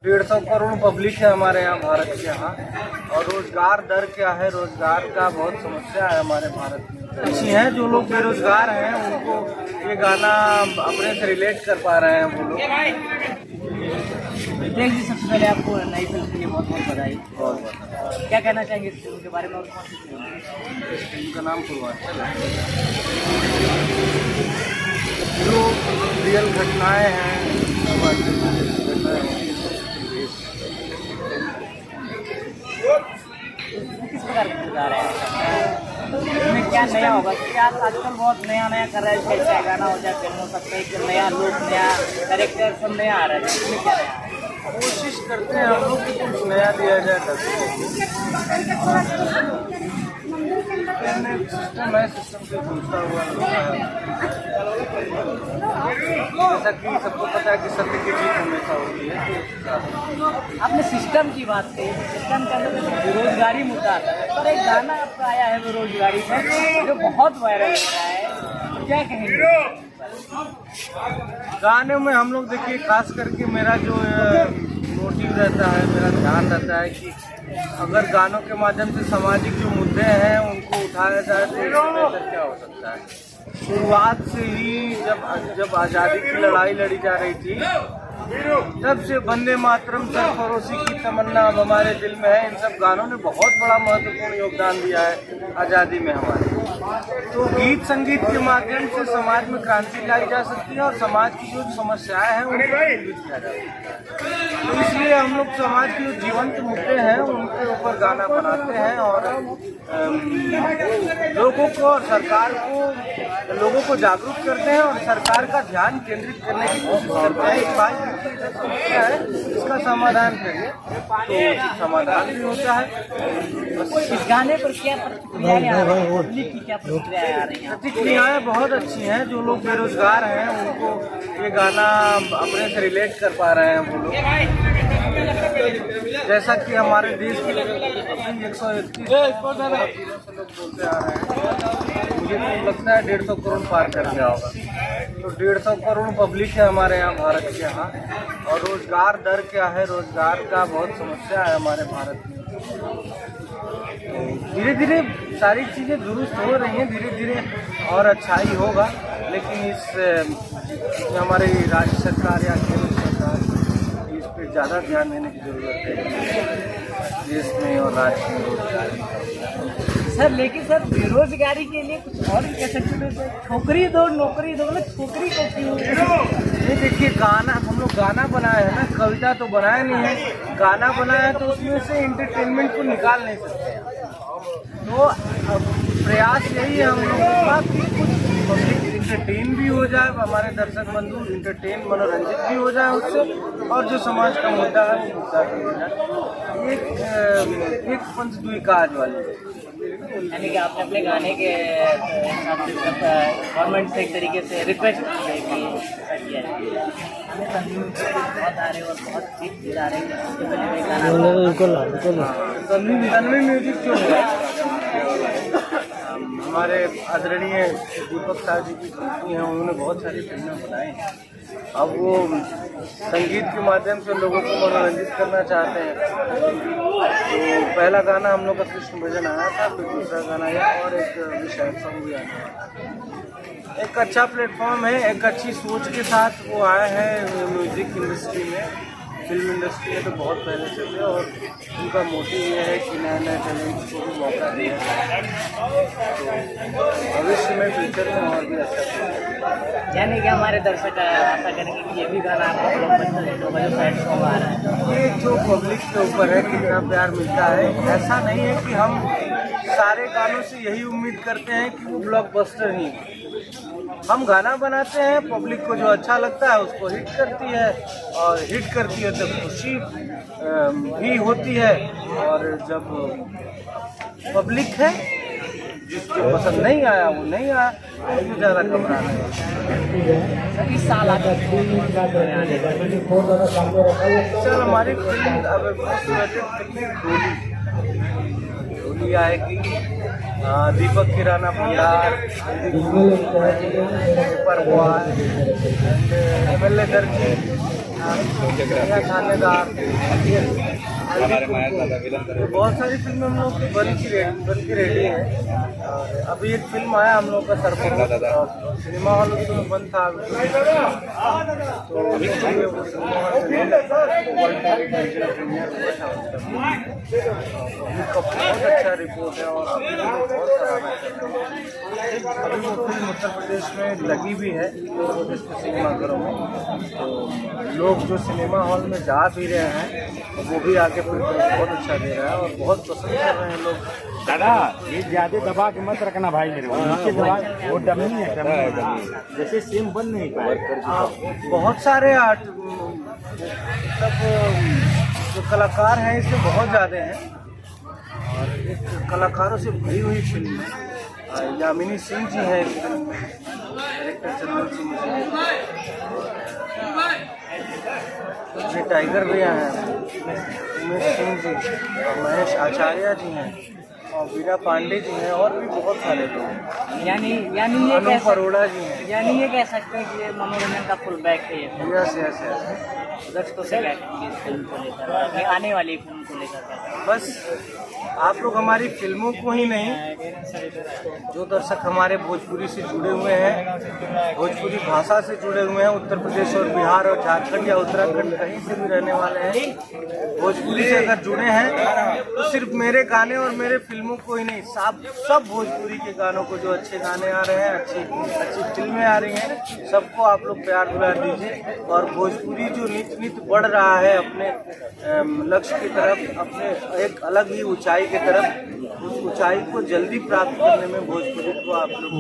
150 crore public है हमारे यहाँ भारत के यहाँ। और रोजगार दर क्या है, रोजगार का बहुत समस्या है हमारे भारत में। अच्छी हैं जो लोग बेरोजगार हैं उनको ये गाना अपने से रिलेट कर पा रहे हैं वो लोग। रितेश जी, सबसे पहले आपको नई फिल्म के लिए बहुत बहुत बधाई। क्या कहना चाहेंगे इस फिल्म के बारे में और कौन सी फिल्म है? इस फिल्म का नाम पूर्वांचल है। जो रियल घटनाएं हैं किस प्रकार का किरदार है इसमें, क्या नया होगा? क्या आजकल बहुत नया नया कर रहा है, कैसा गाना हो जाए फिल्म हो सकता है कि नया लुक, नया कैरेक्टर सब नया आ रहा है, इसमें क्या नया है? कोशिश करते हैं हम लोग कि कुछ नया दिया जाए। सिस्टम है, सिस्टम से घूमता हुआ है। जैसा कि सबको पता है कि सत्य की जीत हमेशा होती है। आपने सिस्टम की बात की, सिस्टम के अंदर बेरोजगारी मुद्दा आता है, पर एक गाना आपका आया है बेरोजगारी पर जो बहुत वायरल हो रहा है, क्या कहेंगे? गाने में हम लोग देखिए, खास करके मेरा जो मोटिव रहता है, मेरा ध्यान रहता है कि अगर गानों के माध्यम से सामाजिक जो मुद्दे हैं उनको उठाया जाए तो इससे बेहतर क्या हो सकता है। शुरुआत से ही जब आज़ादी की लड़ाई लड़ी जा रही थी तब से वंदे मातरम सरफरोशी की तमन्ना अब हमारे दिल में है। इन सब गानों ने बहुत बड़ा महत्वपूर्ण योगदान दिया है आज़ादी में हमारे। तो गीत संगीत के माध्यम से समाज में क्रांति लाई जा सकती है और समाज की जो समस्याएं हैं उनको दूर किया जा सकता है। तो इसलिए हम लोग समाज के जो जीवंत मुद्दे हैं उनके ऊपर गाना बनाते हैं और लोगों को और सरकार को लोगों को जागरूक करते हैं और सरकार का ध्यान केंद्रित करने की कोशिश करते हैं कि भाई समस्या है इसका समाधान करिए, तो समाधान भी होता है। इस गाने पर क्या प्रतिक्रियाएं आ रही हैं? पब्लिक की क्या प्रतिक्रियाएं आ रही हैं? प्रतिक्रियाएं बहुत अच्छी हैं। जो लोग बेरोजगार हैं उनको ये गाना अपने से रिलेट कर पा रहे हैं वो लोग। जैसा कि हमारे देश के 131 लोग बोलते आ रहे हैं, मुझे तो लगता है 150 करोड़ पार कर गया होगा। तो 150 करोड़ पब्लिक है हमारे यहाँ भारत के यहाँ। और रोजगार दर क्या है, रोजगार का बहुत समस्या है हमारे भारत में। धीरे धीरे सारी चीज़ें दुरुस्त हो रही हैं, धीरे धीरे और अच्छाई होगा। लेकिन इस हमारी राज्य सरकार या केंद्र सरकार इस पर ज़्यादा ध्यान देने की ज़रूरत है देश में और राज्य में रोजगारी। सर लेकिन सर बेरोजगारी के लिए कुछ और भी कह सकते हैं, छोकरी दो नौकरी दो, मतलब छोकरी को क्यों? ये देखिए, गाना हम लोग गाना बनाए हैं ना, कविता तो बनाया नहीं है। गाना बनाया है तो उसमें से इंटरटेनमेंट को निकाल नहीं सकते। तो प्रयास यही है हम लोगों का कि कुछ पब्लिक इंटरटेन भी हो जाए, हमारे दर्शक बंधु इंटरटेन मनोरंजित भी हो जाए उससे, और जो समाज का मुद्दा है वो मुद्दा भी हो जाए। एक पंच दुई काज वाली। यानी कि आपने अपने गाने के गवर्नमेंट से एक तरीके से रिक्वेस्ट की है कि ऐसा किया जाए। बहुत आ रहे और बहुत गीत आ रहे हैं, तन्वी म्यूजिक जो है हमारे आदरणीय दीपक साह जी की कंपनी है, उन्होंने बहुत सारी फिल्में बनाई हैं। अब वो संगीत के माध्यम से लोगों को मनोरंजित करना चाहते हैं। तो पहला गाना हम लोग का कृष्ण भजन आया था, फिर दूसरा गाना आया और एक विषय सॉन्ग भी आया। एक अच्छा प्लेटफॉर्म है, एक अच्छी सोच के साथ वो आए हैं म्यूजिक इंडस्ट्री में, फिल्म इंडस्ट्री में तो बहुत पहले से थे। और उनका मोटिव ये है कि नए नए टैलेंट्स को भी मौका दिया जाए, तो भविष्य में फ्यूचर में और भी अच्छा। यानी कि हमारे दर्शक आशा करेंगे कि ये भी गाना आपको जो साइड सॉन्ग आ रहा है, ये जो पब्लिक के ऊपर है कितना प्यार मिलता है। ऐसा नहीं है कि हम सारे गानों से यही उम्मीद करते हैं कि वो ब्लॉकबस्टर ही। हम गाना बनाते हैं, पब्लिक को जो अच्छा लगता है उसको हिट करती है, और हिट करती है तो खुशी भी होती है। और जब पब्लिक है जिसको पसंद नहीं आया वो नहीं आया, तो ज़्यादा घबराना है। इस साल सर हमारी फिल्म अब डोली आएगी, दीपक किराना भंडार पर हुआ, MLA दर्जी या थानेदार, बहुत सारी फिल्में हम लोग की बन की रेडी है। और अभी एक फिल्म आया हम लोग का सरपुर, सिनेमा हॉल उस समय बंद था, तो बहुत अच्छा रिपोर्ट है और अभी बहुत सराहना कर रहे हैं। अभी वो फिल्म उत्तर प्रदेश में लगी भी है, उत्तर प्रदेश के सिनेमाघरों में, तो लोग जो सिनेमा हॉल में जा भी रहे हैं वो भी आके फीडबैक बहुत अच्छा दे रहा है और बहुत पसंद कर रहे हैं लोग। दादा ये ज्यादा दबा के मत रखना भाई, मेरे को नीचे दबा, वो डमी है, डमी जैसे सेम बन नहीं पाए। बहुत सारे आर्ट मतलब जो कलाकार हैं इसमें बहुत ज़्यादा हैं और एक कलाकारों से भरी हुई फिल्म है। यामिनी सिंह जी हैं इस फिल्म में, डायरेक्टर चंदन सिंह जी, ये टाइगर भैया हैं, उमेश सिंह जी और महेश आचार्य जी हैं और वीरा पांडे जी हैं और भी बहुत सारे लोग, यानी ये अनूप अरोड़ा जी हैं। यानी ये कह सकते हैं कि ये मनोरंजन का फुल बैक है ये। Yes yes yes. दर्शकों से क्या कहेंगे इस फिल्म को लेकर, अपनी आने वाली फिल्म को लेकर? बस आप लोग हमारी फिल्मों को ही नहीं, जो दर्शक हमारे भोजपुरी से जुड़े हुए हैं, भोजपुरी भाषा से जुड़े हुए हैं, उत्तर प्रदेश और बिहार और झारखंड या उत्तराखंड कहीं से भी रहने वाले हैं, भोजपुरी से अगर जुड़े हैं तो सिर्फ मेरे गाने और मेरे फिल्मों को ही नहीं, सब भोजपुरी के गानों को, जो अच्छे गाने आ रहे हैं, अच्छी फिल्में आ रही हैं, सबको आप लोग प्यार दुलार दीजिए। और भोजपुरी जो नित बढ़ रहा है अपने लक्ष्य की तरफ, अपने एक अलग ही ऊंचाई की तरफ, उस ऊंचाई को जल्दी प्राप्त करने में भोजपुरी को आप लोग